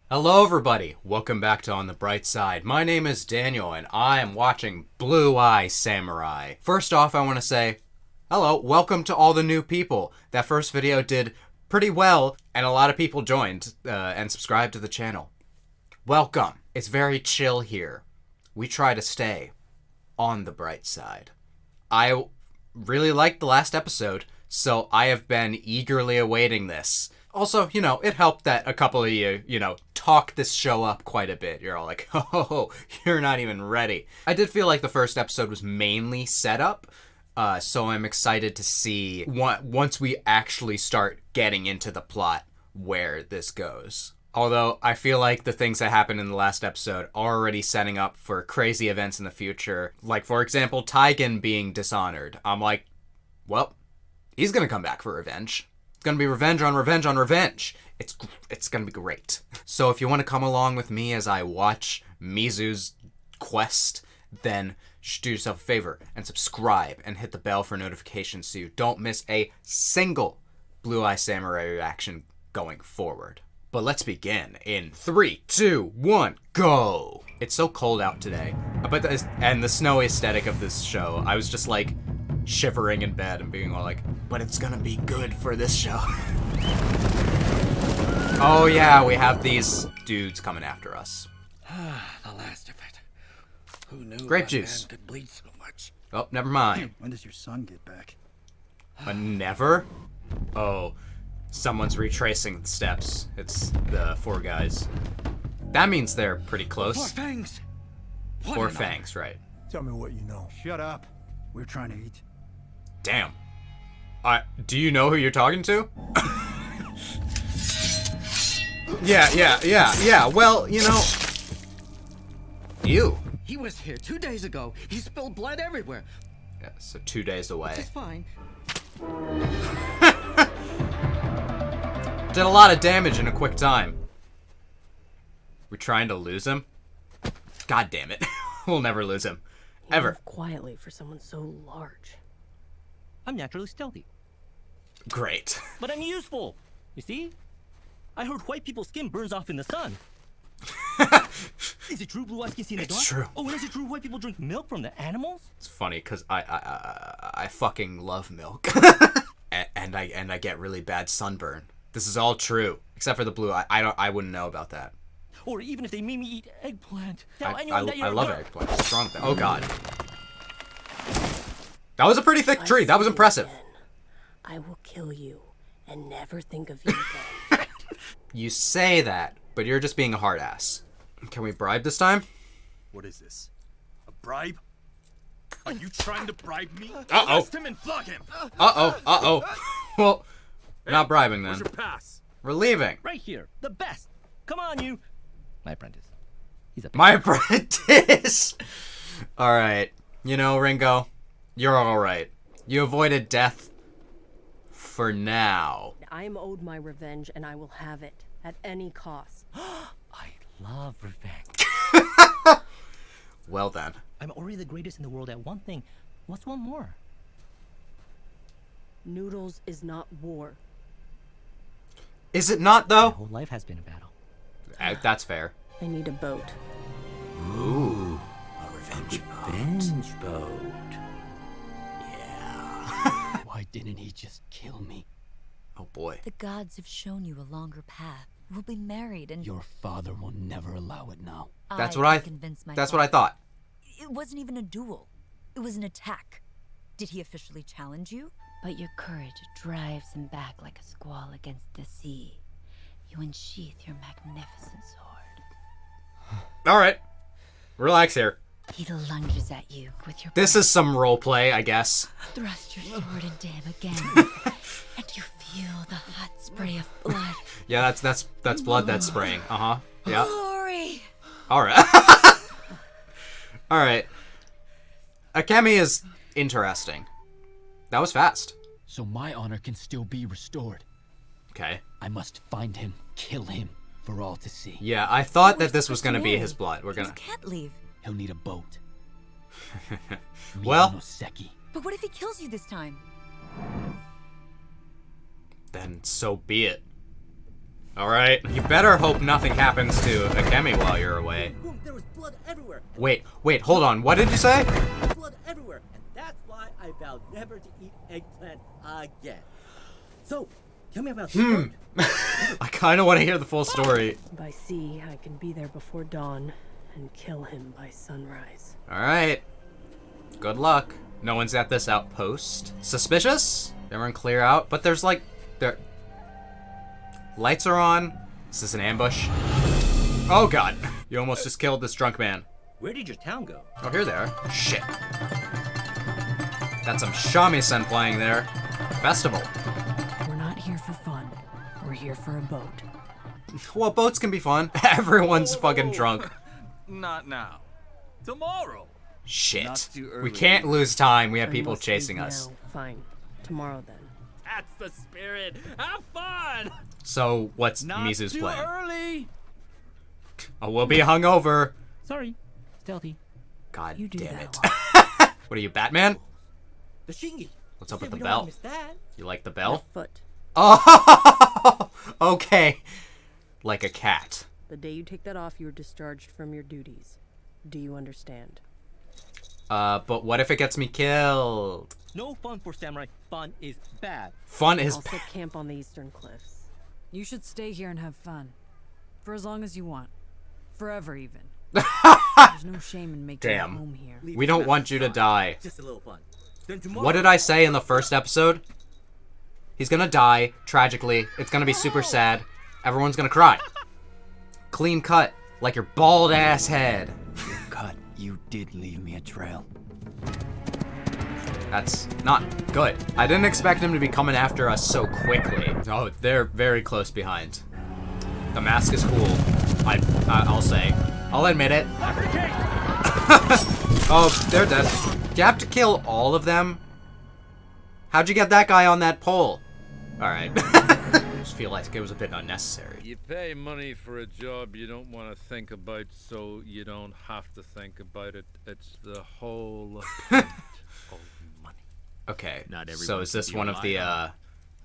Hello everybody, welcome back to On the Bright Side. My name is Daniel and I am watching Blue Eye Samurai. First off, I want to say, hello, welcome to all the new people. That first video did pretty well and a lot of people joined and subscribed to the channel. Welcome. It's very chill here. We try to stay on the bright side. I really liked the last episode, so I have been eagerly awaiting this. Also, it helped that a couple of you, talk this show up quite a bit. You're all like, oh, you're not even ready. I did feel like the first episode was mainly set up, so I'm excited to see, once we actually start getting into the plot, where this goes. Although, I feel like the things that happened in the last episode are already setting up for crazy events in the future. Like, for example, Taigen being dishonored. I'm like, well, he's gonna come back for revenge. It's gonna be revenge on revenge on revenge. It's gonna be great. So if you want to come along with me as I watch Mizu's quest, then do yourself a favor and subscribe and hit the bell for notifications so you don't miss a single Blue Eye Samurai reaction going forward. But let's begin in 3, 2, 1, go! It's so cold out today. And the snowy aesthetic of this show, I was just like shivering in bed and being all like, but it's gonna be good for this show. Oh yeah, we have these dudes coming after us. The last of it. Who knew Grape a juice. man could bleed so much? Oh, never mind. When does your son get back? Never? Oh, someone's retracing the steps. It's the 4 guys. That means they're pretty close. 4 fangs. What 4 an fangs, right. Tell me what you know. Shut up. We're trying to eat. Damn. Do you know who you're talking to? Yeah. Well, you. He was here 2 days ago. He spilled blood everywhere. Yeah, so 2 days away. It's fine. Did a lot of damage in a quick time. We're trying to lose him? God damn it. We'll never lose him. Ever. Move quietly for someone so large. I'm naturally stealthy, Great. but I'm useful. You see? I heard white people's skin burns off in the sun. Is it true blue eyes can see in the dark? It's true. Oh, and is it true white people drink milk from the animals? It's funny because I fucking love milk. and I get really bad sunburn. This is all true. Except for the blue. I wouldn't know about that. Or even if they made me eat eggplant. Tell I anyone that you're love a- eggplant. What's wrong with that? Oh god. That was a pretty thick tree. That was impressive. I will kill you and never think of you again. You say that, but you're just being a hard ass. Can we bribe this time? What is this? A bribe? Are you trying to bribe me? Uh-oh. Arrest him and flog him. Uh-oh. Well, not bribing then. Where's your pass? We're leaving. Right here. The best. Come on, you. My apprentice. He's a My apprentice! Alright. Ringo, you're alright. You avoided death for now. I am owed my revenge and I will have it at any cost. I love revenge. Well then. I'm already the greatest in the world at one thing. What's one more? Noodles is not war. Is it not, My though? whole life has been a battle. That's fair. I need a boat. Ooh. A revenge boat. Yeah. Why didn't he just kill me? Oh boy. The gods have shown you a longer path. We'll be married and Your father will never allow it now. That's what I thought. It wasn't even a duel. It was an attack. Did he officially challenge you? But your courage drives him back like a squall against the sea. You unsheath your magnificent sword. Alright. Relax here. He lunges at you with your This is some role play, I guess. thrust your sword into him again, and you feel the hot spray of blood. Yeah, that's blood that's spraying. Uh-huh. Yeah. Glory! Alright. Alright. Akemi is interesting. That was fast. So my honor can still be restored. Okay. I must find him, kill him, for all to see. Yeah, I thought that this was gonna be his blood. We're You gonna... can't leave. He'll need a boat. Well... No Seki. But what if he kills you this time? Then so be it. Alright. You better hope nothing happens to Akemi while you're away. There was blood everywhere. Wait, hold on. What did you say? Blood everywhere. And that's why I vowed never to eat eggplant again. So, tell me about the I kind of want to hear the full story. By sea, I can be there before dawn and kill him by sunrise. Alright. Good luck. No one's at this outpost. Suspicious? Everyone clear out. But there's like... Lights are on. Is this an ambush? Oh god. You almost just killed this drunk man. Where did your town go? Oh, here they are. Shit. Got some shamisen playing there. Festival. We're not here for fun. We're here for a boat. Well, boats can be fun. Everyone's fucking drunk. Not now. Tomorrow. Shit. Not too We early. can't lose time. We have I people must chasing leave us. now. Fine. Tomorrow then. That's the spirit. Have fun. So, what's Not Mizu's too plan? early. Oh, we'll be hungover. Sorry. Stealthy. God You do damn that it. What are you, Batman? The shingi. What's up with Said the we don't wanna bell? miss that. You like the bell? Foot. Oh, okay. Like a cat. The day you take that off, you're discharged from your duties. Do you understand? But what if it gets me killed? No fun for samurai. Fun is bad. Fun is I'll set camp on the eastern cliffs. You should stay here and have fun. For as long as you want. Forever, even. There's no shame in making a home here. We don't want you to die. Just a little fun. Then tomorrow. What did I say in the first episode? He's gonna die, tragically. It's gonna be super sad. Everyone's gonna cry. Clean cut, like your bald ass head. Cut. You did leave me a trail. That's not good. I didn't expect him to be coming after us so quickly. Oh, they're very close behind. The mask is cool. I'll say. I'll admit it. Oh, they're dead. Do you have to kill all of them? How'd you get that guy on that pole? Alright. Just feel like it was a bit unnecessary. You pay money for a job you don't want to think about, so you don't have to think about it. It's the whole point of money. Okay, Not so everyone is this can one be of the, relied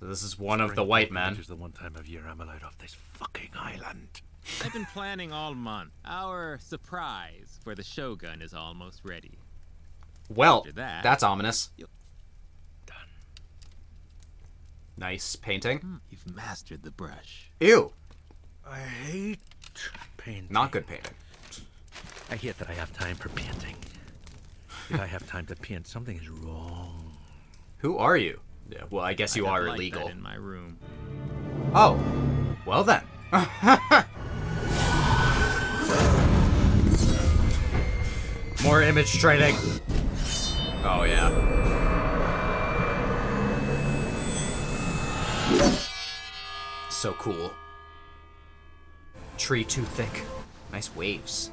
this is one of the white men. Which is the one time of year I'm allowed off this fucking island. I've been planning all month. Our surprise for the Shogun is almost ready. Well, After that, that's ominous. you'll- Nice painting. You've mastered the brush. Ew. I hate painting. Not good painting. I hate that I have time for painting. If I have time to paint, something is wrong. Who are you? Yeah, well, I guess you I are have light illegal. that in my room. Oh. Well then. More image training. Oh yeah. So cool. Tree too thick. Nice waves.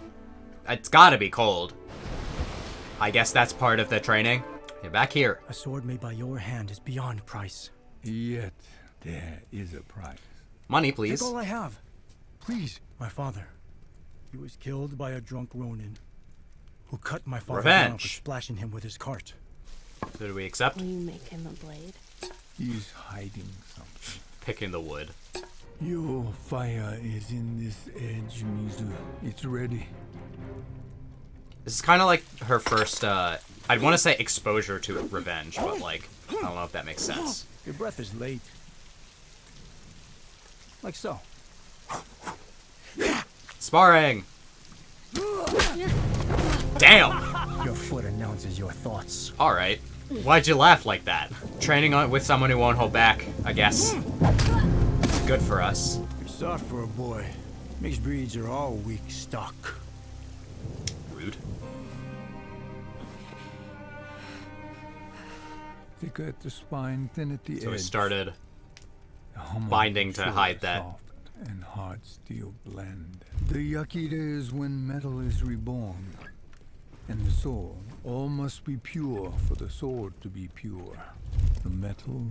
It's gotta be cold. I guess that's part of the training. You're back here. A sword made by your hand is beyond price. Yet there is a price. Money, please. Take all I have. Please. My father. He was killed by a drunk Ronin who cut my father down for Revenge. splashing him with his cart. Did we accept? Will you make him a blade? He's hiding something. Picking the wood. Your fire is in this edge, Mizu. It's ready. This is kind of like her first, I'd want to say exposure to revenge, but like, I don't know if that makes sense. Your breath is late. Like so. Sparring! Damn! Your foot announces your thoughts. Alright. Why'd you laugh like that? Training on with someone who won't hold back, I guess. Good for us. You're soft for a boy. Mixed breeds are all weak stock. Rude. Thicker at the spine, thin at the edge. So we started The hummer binding to sure hide that. soft and hard steel blend. The Yakita is when metal is reborn. And the soul, all must be pure for the sword to be pure. The metal,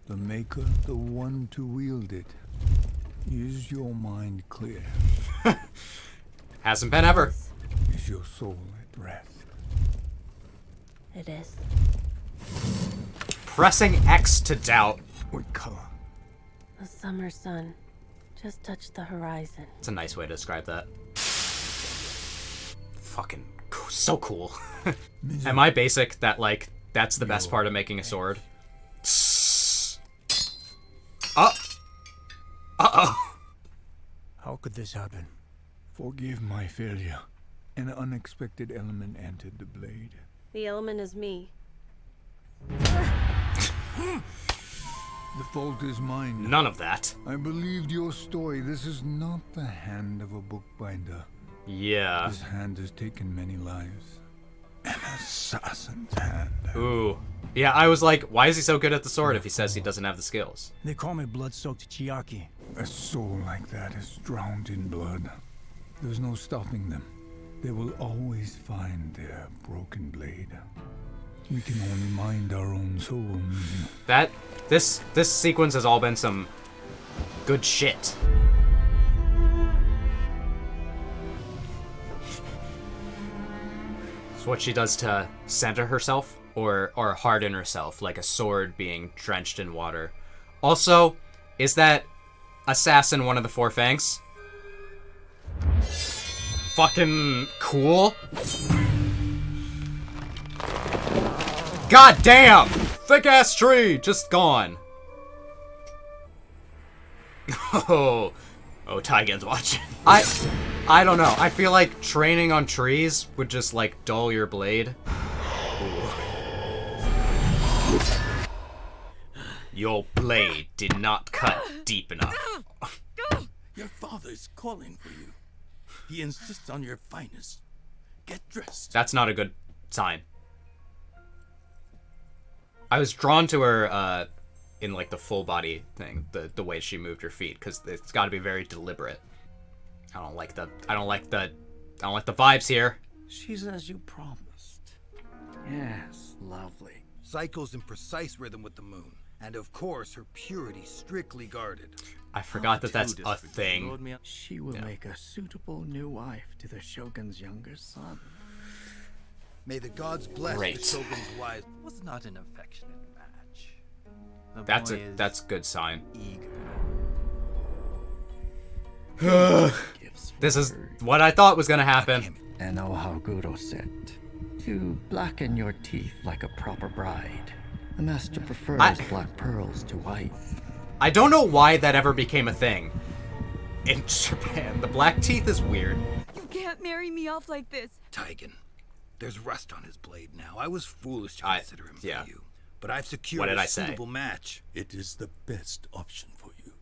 the maker, the one to wield it. Is your mind clear? Hasn't been ever. Is your soul at rest? It is. Pressing X to doubt. What color? The summer sun. Just touch the horizon. It's a nice way to describe that. Fucking so cool. Am I basic that, like, that's the best part of making a sword? Uh-oh. How could this happen? Forgive my failure. An unexpected element entered the blade. The element is me. The fault is mine. None of that. I believed your story. This is not the hand of a bookbinder. Yeah. This hand has taken many lives. An assassin's hand. Ooh. Yeah, I was like, why is he so good at the sword if he says he doesn't have the skills? They call me blood-soaked Chiaki. A soul like that is drowned in blood. There's no stopping them. They will always find their broken blade. We can only mind our own soul, Mizu. This sequence has all been some good shit. It's what she does to center herself or harden herself, like a sword being drenched in water. Also, is that assassin one of the Four Fangs? Fucking cool. God damn! Thick ass tree, just gone. Oh, Taigen's watching. I don't know. I feel like training on trees would just like dull your blade. Ooh. Your blade did not cut deep enough. Your father's calling for you. He insists on your finest. Get dressed. That's not a good sign. I was drawn to her in like the full body thing, the way she moved her feet, because it's got to be very deliberate. I don't like the vibes here. She's as you promised. Yes, lovely. Cycles in precise rhythm with the moon, and of course her purity strictly guarded. I forgot that that's a thing. She will make a suitable new wife to the Shogun's younger son. May the gods bless Great. the Shogun's wife. Was not an affectionate match. The That's boy a good sign. Eager. This is what I thought was gonna happen. And oh, how Guro said, to blacken your teeth like a proper bride. The master prefers black pearls to white. I don't know why that ever became a thing in Japan. The black teeth is weird. You can't marry me off like this. Taigen, there's rust on his blade now. I was foolish to consider him for you, but I've secured What did a I say? suitable match. It is the best option for you.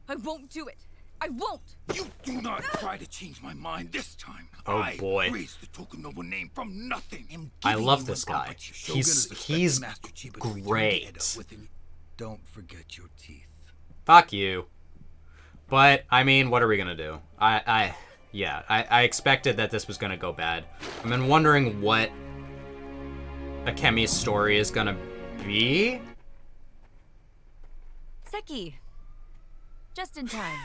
I won't do it. I won't. You do not try to change my mind this time. Oh boy. I raised the Tokunobu name from nothing. I love this guy. He's great. Don't forget your teeth. Fuck you. But I mean, what are we gonna do? I expected that this was gonna go bad. I've been wondering what Akemi's story is gonna be. Seki. Just in time.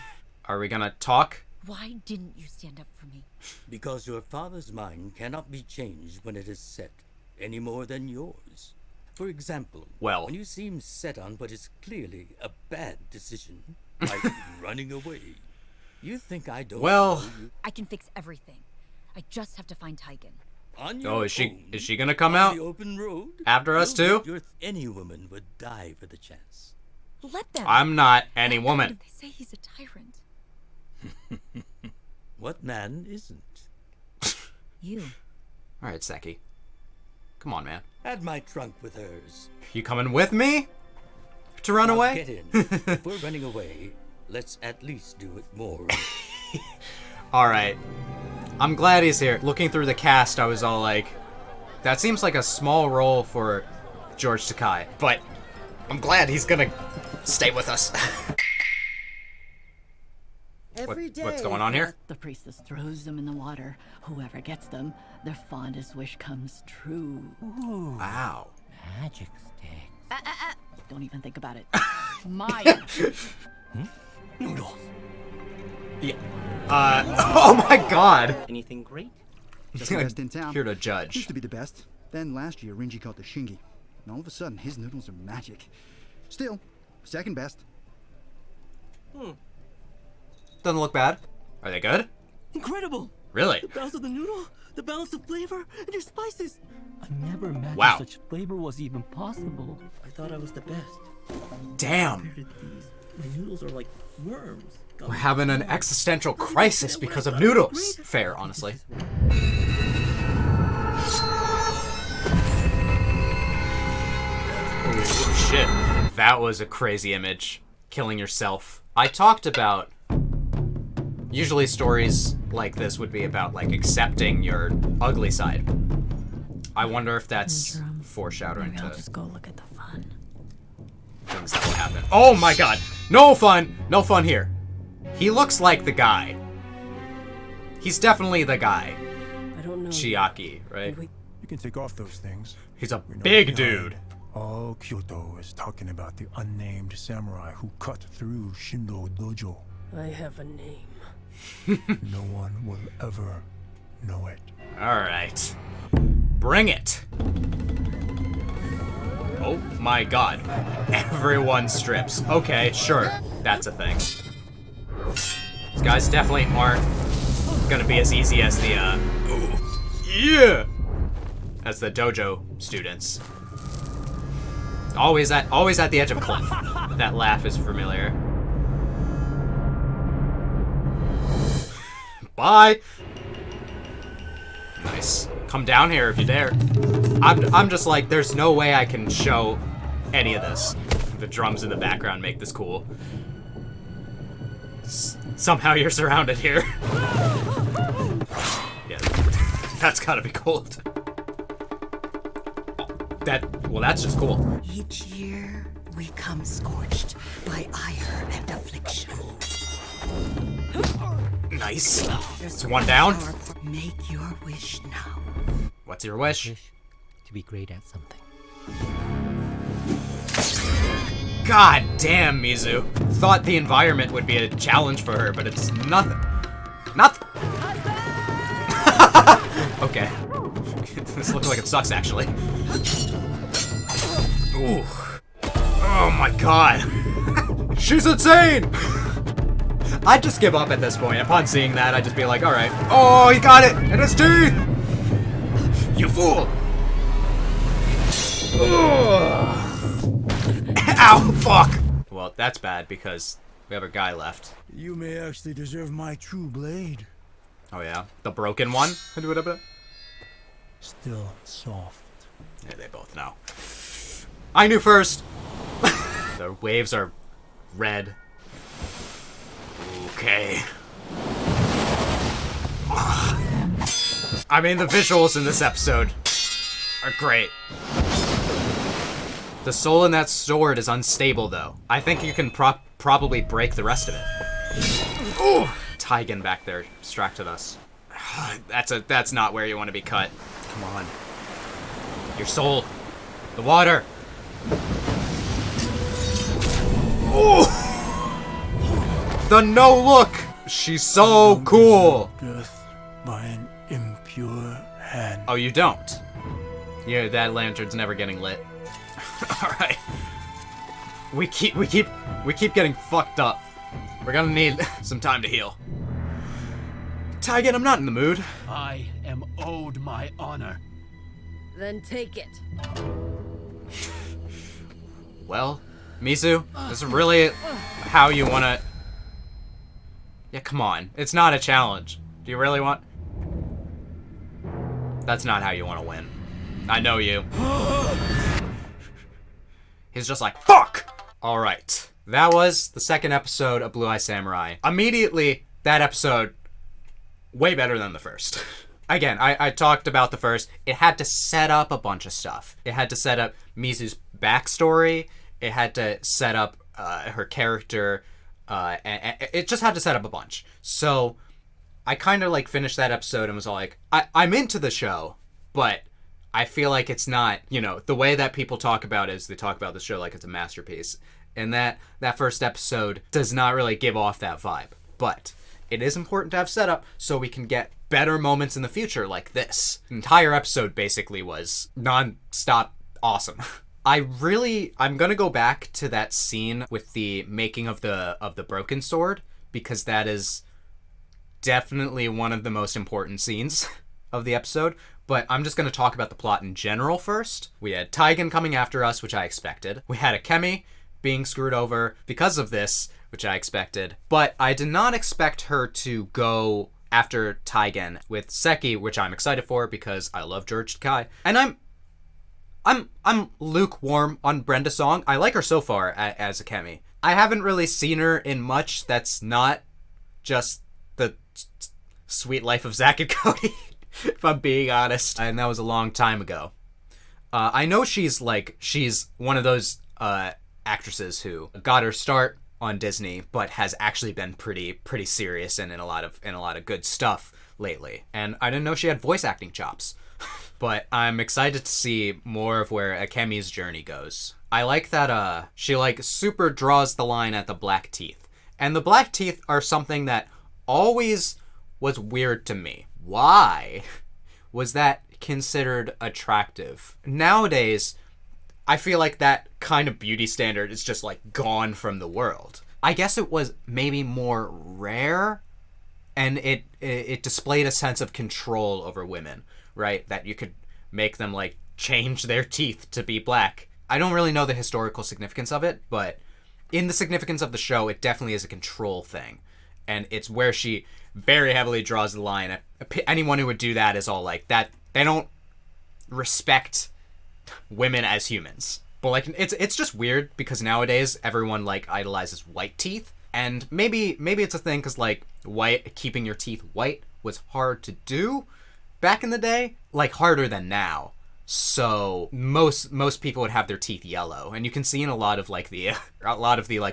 Are we gonna talk? Why didn't you stand up for me? Because your father's mind cannot be changed when it is set, any more than yours. For example, Well. when you seem set on what is clearly a bad decision, like running away, you think I don't Well. know you. I can fix everything. I just have to find Taigen. On your Oh, is own, she gonna come on out the open road, after us you'll too? bet any woman would die for the chance. Let them. I'm not any woman. They say he's a tyrant. What man isn't? You. All right, Seki. Come on, man. Add my trunk with hers. You coming with me to run Now away? Get in. If we're running away, let's at least do it more. All right. I'm glad he's here. Looking through the cast, I was all like, that seems like a small role for George Takei, but I'm glad he's gonna stay with us. What's going on here? The priestess throws them in the water. Whoever gets them, their fondest wish comes true. Ooh. Wow. Magic sticks. Don't even think about it. Mine. Noodles. Yeah. Oh my God. Anything great? Just the best in town. Here to judge. Used to be the best. Then last year, Rinji caught the shingy. And all of a sudden, his noodles are magic. Still, second best. Doesn't look bad. Are they good? Incredible! Really? The balance of the noodle, the balance of flavor, and your spices. I never imagined Wow. such flavor was even possible. I thought I was the best. Damn. Compared to these, my noodles are like worms. We're having an existential crisis because of noodles. Fair, honestly. Oh, shit. That was a crazy image. Killing yourself. I talked about... Usually stories like this would be about, like, accepting your ugly side. I wonder if that's foreshadowing Maybe I'll to just go look at the fun. things that will happen. Oh my god! No fun! No fun here. He looks like the guy. He's definitely the guy. I don't know. Chiaki, right? You can take off those things. He's a big dude. All Kyoto is talking about the unnamed samurai who cut through Shindo Dojo. I have a name. No one will ever know it. Alright. Bring it. Oh my god. Everyone strips. Okay, sure. That's a thing. These guys definitely aren't gonna be as easy as the, yeah! As the dojo students. Always at the edge of a cliff. That laugh is familiar. Bye! Nice. Come down here if you dare. I'm just like, there's no way I can show any of this. The drums in the background make this cool. Somehow you're surrounded here. Yeah, that's gotta be cold. Well, that's just cool. Each year, we come scorched by ire and affliction. Nice. It's one down. Make your wish now. What's your wish? To be great at something. God damn, Mizu. Thought the environment would be a challenge for her, but it's nothing. Nothing. Okay. This looks like it sucks, actually. Ooh. Oh my god. She's insane! I'd just give up at this point. Upon seeing that, I'd just be like, alright. Oh, he got it! In his teeth! You fool! Ow, fuck! Well, that's bad because we have a guy left. You may actually deserve my true blade. Oh yeah? The broken one? Still soft. Yeah, they both know. I knew first! The waves are red. Okay. I mean, the visuals in this episode are great. The soul in that sword is unstable, though. I think you can probably break the rest of it. Ooh! Taigen back there distracted us. That's not where you want to be cut. Come on. Your soul. The water. Ooh! The no look! She's so cool! Death by an impure hand. Oh, you don't? Yeah, that lantern's never getting lit. Alright. We keep getting fucked up. We're gonna need some time to heal. Taigen, I'm not in the mood. I am owed my honor. Then take it. Well, Mizu, this is really how you wanna... Yeah, come on. It's not a challenge. Do you really want... That's not how you want to win. I know you. He's just like, fuck! Alright. That was the second episode of Blue Eye Samurai. Immediately, that episode, way better than the first. Again, I talked about the first. It had to set up a bunch of stuff. It had to set up Mizu's backstory. It had to set up her character. And it just had to set up a bunch. So I kind of like finished that episode and was all like, I'm into the show, but I feel like it's not, you know, the way that people talk about it is they talk about the show like it's a masterpiece. And that first episode does not really give off that vibe. But it is important to have setup so we can get better moments in the future like this. The entire episode basically was non-stop awesome. I'm gonna go back to that scene with the making of the broken sword because that is definitely one of the most important scenes of the episode. But I'm just going to talk about the plot in general first. We had Taigen coming after us, which I expected. We had Akemi being screwed over because of this, which I expected. But I did not expect her to go after Taigen with Seki, which I'm excited for because I love George Takai. And I'm lukewarm on Brenda Song. I like her so far as Akemi. I haven't really seen her in much that's not just the Sweet Life of Zack and Cody, if I'm being honest. And that was a long time ago. I know she's one of those actresses who got her start on Disney, but has actually been pretty serious and in a lot of good stuff lately. And I didn't know she had voice acting chops. But I'm excited to see more of where Akemi's journey goes. I like that she super draws the line at the black teeth. And the black teeth are something that always was weird to me. Why was that considered attractive? Nowadays, I feel like that kind of beauty standard is just gone from the world. I guess it was maybe more rare, and it displayed a sense of control over women, right? That you could make them change their teeth to be black. I don't really know the historical significance of it, but in the significance of the show, it definitely is a control thing. And it's where she very heavily draws the line. Anyone who would do that is all that. They don't respect women as humans. But it's just weird because nowadays everyone idolizes white teeth. And maybe it's a thing because keeping your teeth white was hard to do back in the day, harder than now. So most people would have their teeth yellow, and you can see in a lot of the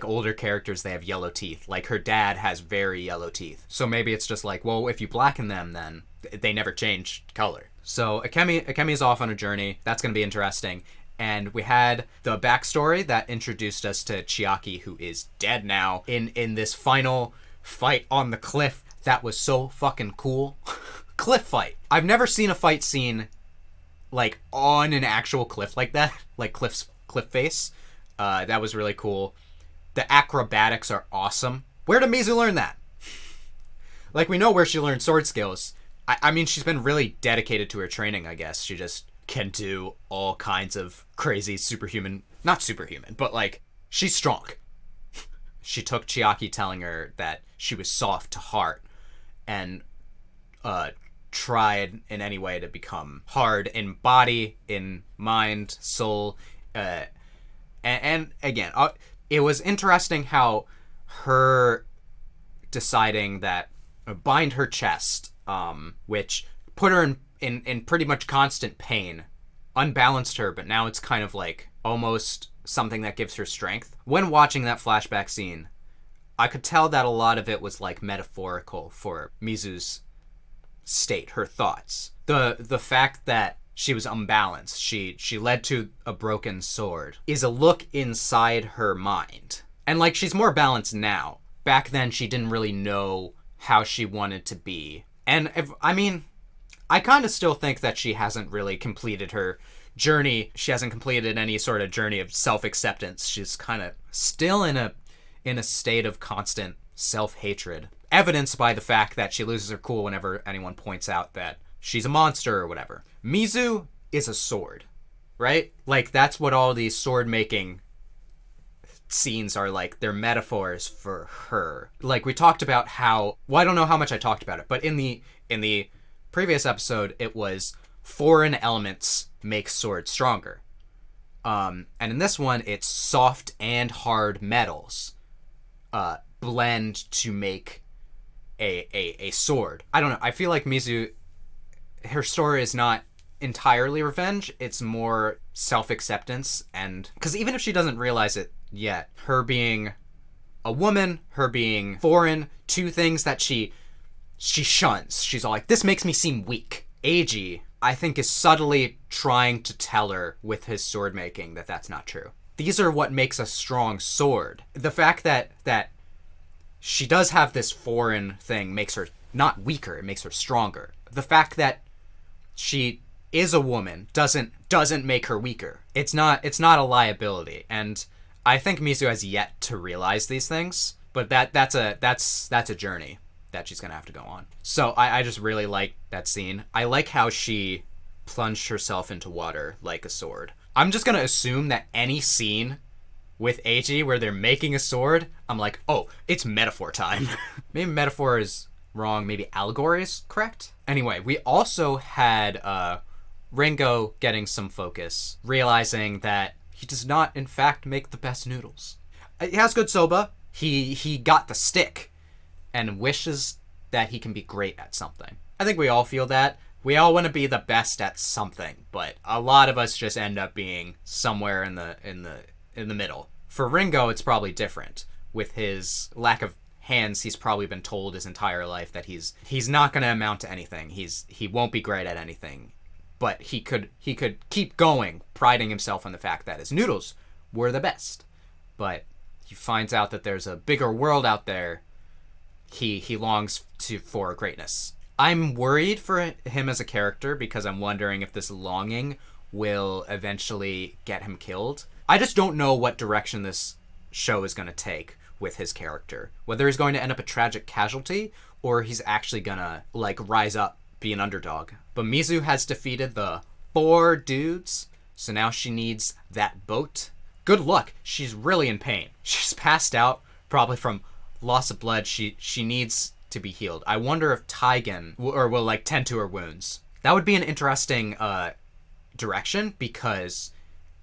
older characters they have yellow teeth. Her dad has very yellow teeth. So maybe it's just well, if you blacken them, then they never change color. So Akemi's off on a journey. That's going to be interesting. And we had the backstory that introduced us to Chiaki, who is dead now, in this final fight on the cliff. That was so fucking cool. Cliff fight. I've never seen a fight scene on an actual cliff like that, cliff face. That was really cool. The acrobatics are awesome. Where did Mizu learn that? We know where she learned sword skills. I mean, she's been really dedicated to her training, I guess. She just can do all kinds of crazy not superhuman, but she's strong. She took Chiaki telling her that she was soft to heart and tried in any way to become hard in body, in mind, soul. And again, it was interesting how her deciding that bind her chest, which put her in pretty much constant pain, unbalanced her, but now it's kind of almost something that gives her strength. When watching that flashback scene, I could tell that a lot of it was metaphorical for Mizu's state, her thoughts. The fact that she was unbalanced, she led to a broken sword, is a look inside her mind. And she's more balanced now. Back then she didn't really know how she wanted to be. And I kind of still think that she hasn't really completed her journey. She hasn't completed any sort of journey of self-acceptance. She's kind of still in a state of constant self-hatred, evidenced by the fact that she loses her cool whenever anyone points out that she's a monster or whatever. Mizu is a sword, right? That's what all these sword making scenes are they're metaphors for her. We talked about how, well, I don't know how much I talked about it, but in the previous episode, it was foreign elements make swords stronger. And in this one, it's soft and hard metals blend to make a sword. I don't know. I feel like Mizu, her story is not entirely revenge. It's more self-acceptance. And because even if she doesn't realize it yet, her being a woman, her being foreign, two things that she shuns. She's all this makes me seem weak. Eiji, I think, is subtly trying to tell her with his sword making that that's not true. These are what makes a strong sword. The fact that she does have this foreign thing makes her not weaker, it makes her stronger. The fact that she is a woman doesn't make her weaker. It's not a liability. And I think Mizu has yet to realize these things. But that's a journey that she's gonna have to go on. So I just really like that scene. I like how she plunged herself into water like a sword. I'm just gonna assume that any scene with Eiji where they're making a sword, I'm like, oh, it's metaphor time. Maybe metaphor is wrong, maybe allegory is correct. Anyway, we also had Ringo getting some focus, realizing that he does not in fact make the best noodles. He has good soba. He got the stick and wishes that he can be great at something. I think we all feel that. We all want to be the best at something, but a lot of us just end up being somewhere in the middle. For Ringo, it's probably different. With his lack of hands, he's probably been told his entire life that he's not going to amount to anything. He won't be great at anything. But he could keep going, priding himself on the fact that his noodles were the best. But he finds out that there's a bigger world out there. He longs for greatness. I'm worried for him as a character because I'm wondering if this longing will eventually get him killed. I just don't know what direction this show is going to take with his character. Whether he's going to end up a tragic casualty or he's actually going to rise up, be an underdog. But Mizu has defeated the 4 dudes, so now she needs that boat. Good luck. She's really in pain. She's passed out, probably from loss of blood. She needs to be healed. I wonder if Taigen will tend to her wounds. That would be an interesting direction because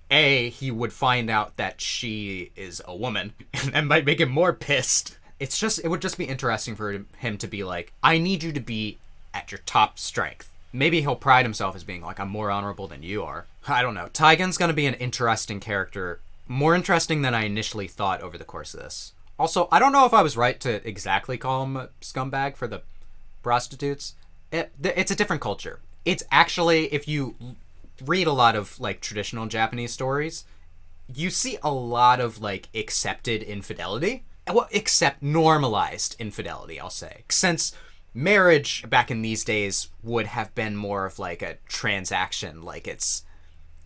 he would find out that she is a woman and might make him more pissed. It would just be interesting for him to be like, I need you to be at your top strength. Maybe he'll pride himself as being like, I'm more honorable than you are. I don't know. Taigen's gonna be an interesting character. More interesting than I initially thought over the course of this. Also, I don't know if I was right to exactly call him a scumbag for the prostitutes. It's a different culture. It's actually, if you read a lot of traditional Japanese stories, you see a lot of accepted infidelity. Well, except normalized infidelity, I'll say. Since marriage back in these days would have been more of a transaction.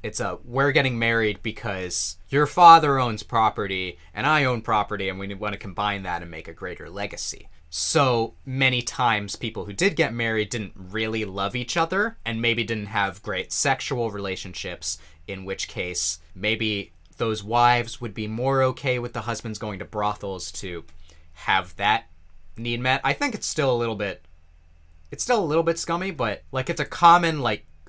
It's a, we're getting married because your father owns property and I own property and we want to combine that and make a greater legacy. So many times people who did get married didn't really love each other and maybe didn't have great sexual relationships, in which case maybe those wives would be more okay with the husbands going to brothels to have that need met. I think it's still a little bit scummy, but it's a common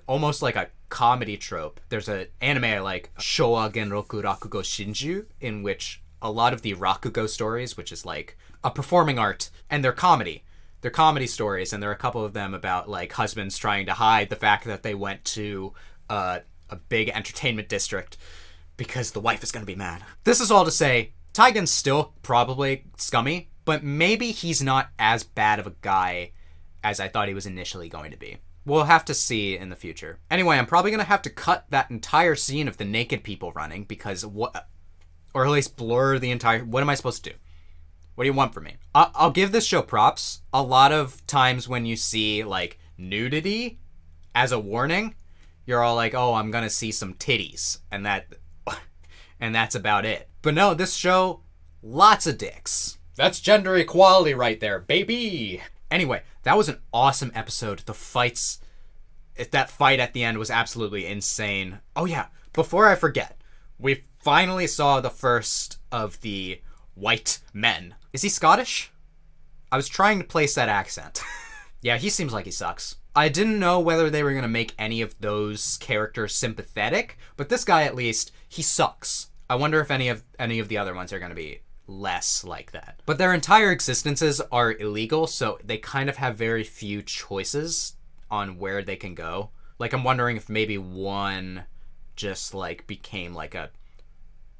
almost like a comedy trope. There's an anime I like, Showa Genroku Rakugo Shinju, in which a lot of the Rakugo stories, which is a performing art, and they're comedy. They're comedy stories, and there are a couple of them about husbands trying to hide the fact that they went to a big entertainment district because the wife is going to be mad. This is all to say, Taigen's still probably scummy, but maybe he's not as bad of a guy as I thought he was initially going to be. We'll have to see in the future. Anyway, I'm probably going to have to cut that entire scene of the naked people running because or at least blur the entire... What am I supposed to do? What do you want from me? I'll give this show props. A lot of times when you see nudity as a warning, you're all like, oh, I'm going to see some titties. And that's about it. But no, this show, lots of dicks. That's gender equality right there, baby. Anyway, that was an awesome episode. The fights, that fight at the end was absolutely insane. Oh yeah, before I forget, we finally saw the first of the white men. Is he Scottish? I was trying to place that accent. Yeah, he seems like he sucks. I didn't know whether they were going to make any of those characters sympathetic, but this guy at least, he sucks. I wonder if any of the other ones are going to be less like that. But their entire existences are illegal, so they kind of have very few choices on where they can go. I'm wondering if maybe one just became a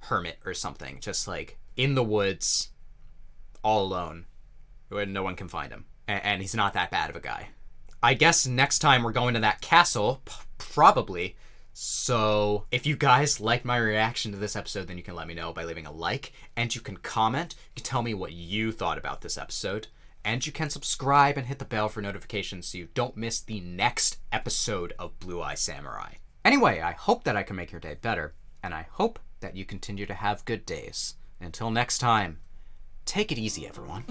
hermit or something, just in the woods, all alone, where no one can find him. And he's not that bad of a guy. I guess next time we're going to that castle, probably. So if you guys like my reaction to this episode, then you can let me know by leaving a like, and you can comment. You can tell me what you thought about this episode, and you can subscribe and hit the bell for notifications so you don't miss the next episode of Blue Eye Samurai. Anyway, I hope that I can make your day better, and I hope that you continue to have good days. Until next time, Take it easy, everyone.